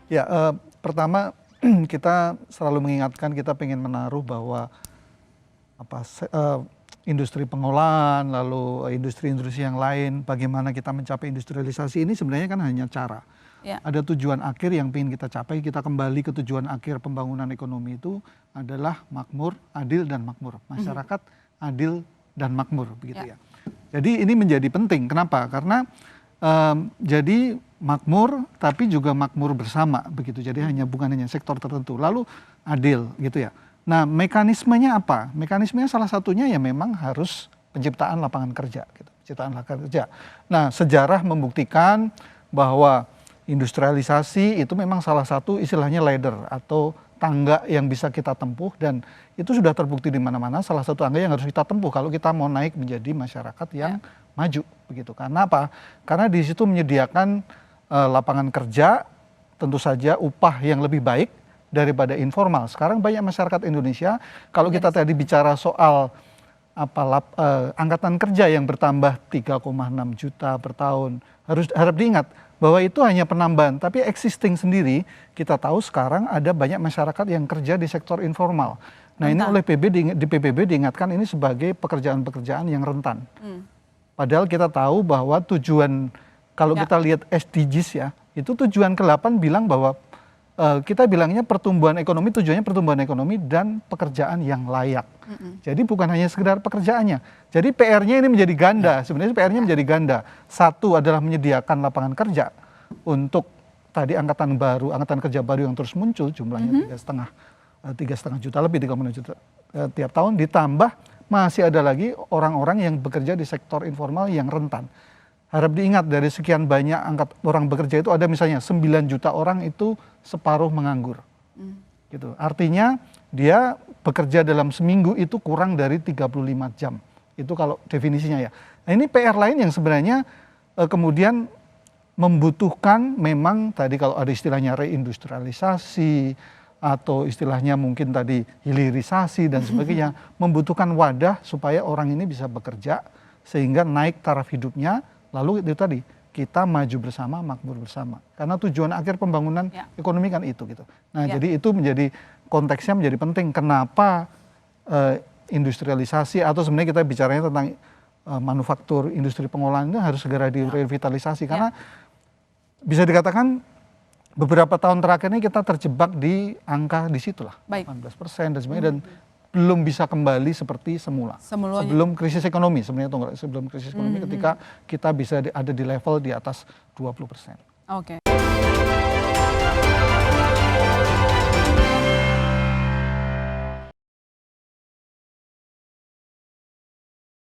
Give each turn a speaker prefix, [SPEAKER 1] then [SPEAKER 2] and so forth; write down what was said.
[SPEAKER 1] Ya, pertama kita selalu mengingatkan kita pengen menaruh bahwa industri pengolahan, lalu industri-industri yang lain, bagaimana kita mencapai industrialisasi ini sebenarnya kan hanya cara.
[SPEAKER 2] Ya.
[SPEAKER 1] Ada tujuan akhir yang ingin kita capai, kita kembali ke tujuan akhir pembangunan ekonomi itu adalah makmur, adil dan makmur. Masyarakat adil dan makmur, begitu ya. Jadi ini menjadi penting. Kenapa? Karena jadi makmur tapi juga makmur bersama begitu. Jadi bukan hanya sektor tertentu. Lalu adil gitu ya. Nah, mekanismenya apa? Mekanismenya salah satunya ya memang harus penciptaan lapangan kerja gitu. Penciptaan lapangan kerja. Nah, sejarah membuktikan bahwa industrialisasi itu memang salah satu istilahnya ladder atau tangga yang bisa kita tempuh, dan itu sudah terbukti di mana-mana. Salah satu tangga yang harus kita tempuh kalau kita mau naik menjadi masyarakat yang maju begitu. Karena apa? Karena di situ menyediakan lapangan kerja, tentu saja upah yang lebih baik daripada informal. Sekarang banyak masyarakat Indonesia, kalau kita tadi bicara soal angkatan kerja yang bertambah 3,6 juta per tahun, harap diingat bahwa itu hanya penambahan, tapi existing sendiri kita tahu sekarang ada banyak masyarakat yang kerja di sektor informal. Nah, ini oleh PBB diingatkan ini sebagai pekerjaan-pekerjaan yang rentan. Padahal kita tahu bahwa tujuan, kalau kita lihat SDGs ya, itu tujuan ke-8 bilang bahwa kita bilangnya pertumbuhan ekonomi, tujuannya pertumbuhan ekonomi dan pekerjaan yang layak. Jadi bukan hanya sekedar pekerjaannya. Jadi PR-nya ini menjadi ganda, sebenarnya PR-nya menjadi ganda. Satu adalah menyediakan lapangan kerja untuk tadi angkatan kerja baru yang terus muncul, jumlahnya 3,5 juta lebih, 3,6 juta tiap tahun, ditambah masih ada lagi orang-orang yang bekerja di sektor informal yang rentan. Harap diingat dari sekian banyak orang bekerja itu ada misalnya 9 juta orang itu separuh menganggur. Gitu. Artinya dia bekerja dalam seminggu itu kurang dari 35 jam. Itu kalau definisinya ya. Nah, ini PR lain yang sebenarnya kemudian membutuhkan memang tadi kalau ada istilahnya reindustrialisasi atau istilahnya mungkin tadi hilirisasi dan sebagainya, membutuhkan wadah supaya orang ini bisa bekerja sehingga naik taraf hidupnya. Lalu itu tadi kita maju bersama, makmur bersama. Karena tujuan akhir pembangunan ekonomi kan itu gitu. Nah, jadi itu menjadi konteksnya menjadi penting. Kenapa industrialisasi atau sebenarnya kita bicaranya tentang manufaktur, industri pengolahan itu harus segera direvitalisasi karena bisa dikatakan beberapa tahun terakhir ini kita terjebak di angka di situlah, 18% dan sebagainya, dan belum bisa kembali seperti semula. Sebelum krisis ekonomi sebenarnya, sebelum krisis ekonomi ketika kita bisa ada di level di atas 20%.
[SPEAKER 2] Oke.